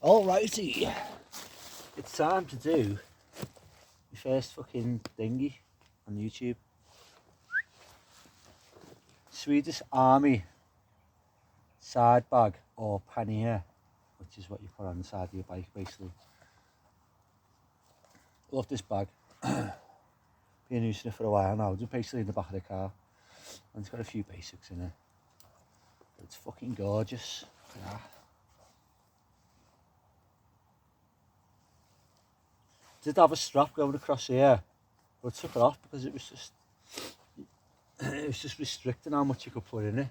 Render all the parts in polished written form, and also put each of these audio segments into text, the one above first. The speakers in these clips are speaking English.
Alrighty, it's time to do the first fucking thingy on YouTube. Swedish Army side bag or pannier, which is what you put on the side of your bike basically. Love this bag. Been using it for a while now, just basically in the back of the car. And it's got a few basics in it. But it's fucking gorgeous. Look at that. Did have a strap going across here, but I took it off because it was just restricting how much you could put in it.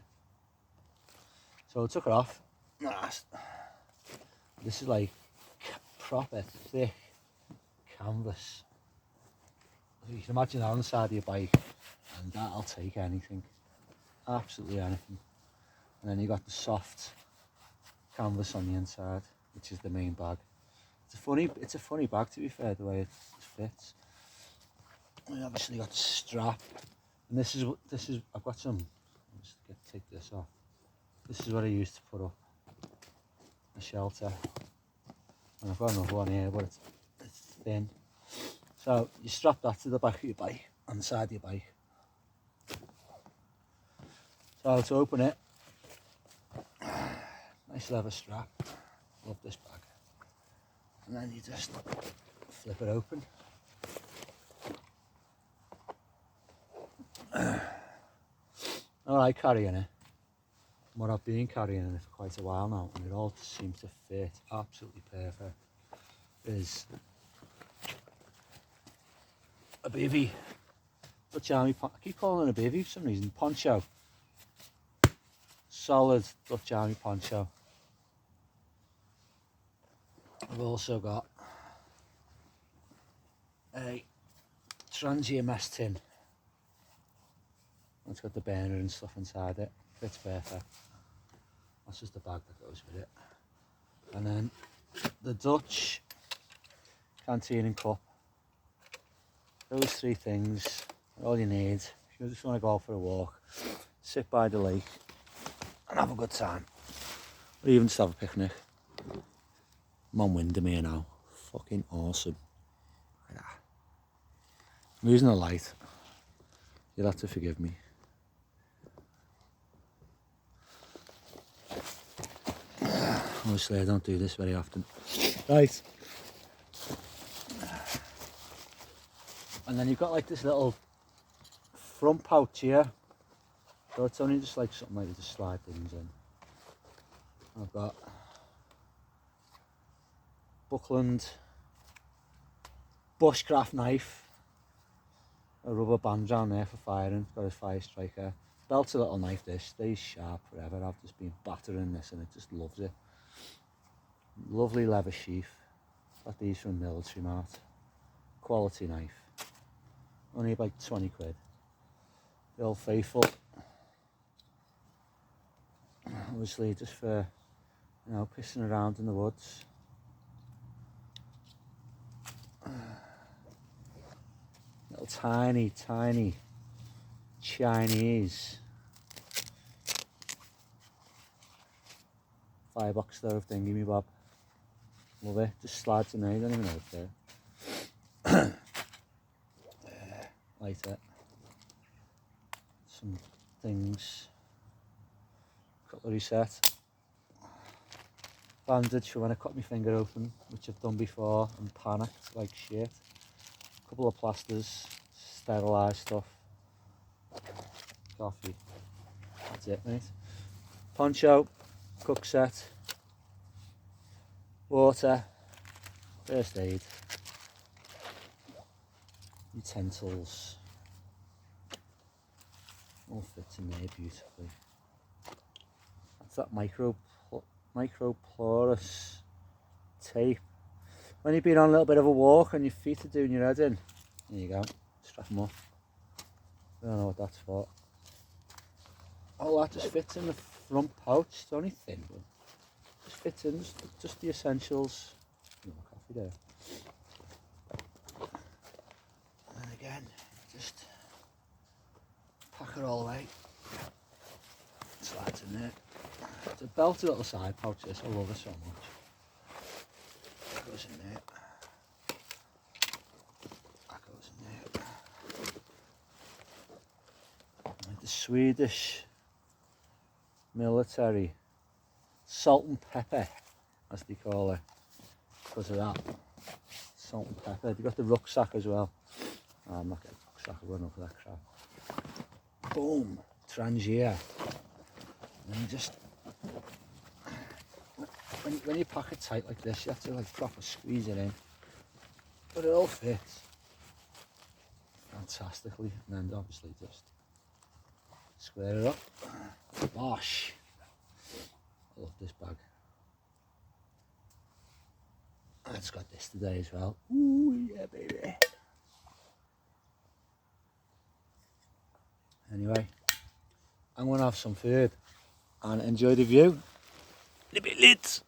So I took it off. This is like proper thick canvas. You can imagine that on the side of your bike, and that'll take anything, absolutely anything. And then you got the soft canvas on the inside, which is the main bag. It's a funny bag, to be fair, the way it fits. And obviously got the strap, and this is I've got some. Let's take this off. This is what I used to put up a shelter, and I've got another one here, but it's thin. So you strap that to the back of your bike, on the side of your bike. So to open it, nice leather strap. Love this bag. And then you just flip it open. I like carrying it. What I've been carrying it for quite a while now, and it all seems to fit absolutely perfect. Is a bivvy. Dutch Army, I keep calling it a bivvy for some reason. Poncho. Solid Dutch Army poncho. I've also got a trangia mess tin. It's got the burner and stuff inside it. Fits perfect. That's just the bag that goes with it. And then the Dutch canteen and cup. Those three things are all you need if you just want to go out for a walk, sit by the lake and have a good time. Or even just have a picnic. I'm on Windermere now. Fucking awesome. Look at that. I'm using a light. You'll have to forgive me. Obviously I don't do this very often. Right. And then you've got like this little front pouch here. So it's only just like something like you just slide things in. I've got Buckland bushcraft knife, a rubber band around there for firing, got a fire striker. Belt's a little knife, this stays sharp forever. I've just been battering this and it just loves it. Lovely leather sheath, got these from Military Mart. Quality knife, only about 20 quid. The Old Faithful, obviously just for, you know, pissing around in the woods. Little tiny Chinese firebox stove thingy me bob. Love it, just slides in there, you don't even know it's there. Light it. Some things. Cutlery set. Bandage for when I cut my finger open, which I've done before and panicked like shit. Couple of plasters, sterilised stuff. Coffee. That's it, mate. Poncho, cook set, water, first aid, utensils. All fits in there beautifully. That's that microporous tape. When you've been on a little bit of a walk and your feet are doing your head in, there you go, strap them off. I don't know what that's for. Oh, that just fits in the front pouch. It's only thin, but just fits in, just the essentials. Coffee there. And again, just pack it all away. Slides in there. It's a belted little side pouch this, I love it so much. Swedish military salt and pepper, as they call it, because of that. Salt and pepper. They've got the rucksack as well. Oh, I'm not getting a rucksack, I'll run up for that crap. Boom, trangia. And you just, when you pack it tight like this, you have to like proper squeeze it in. But it all fits fantastically, and then obviously just square it up. Bosh. I love this bag. And it's got this today as well. Ooh, yeah, baby. Anyway, I'm going to have some food and enjoy the view. A bit lit.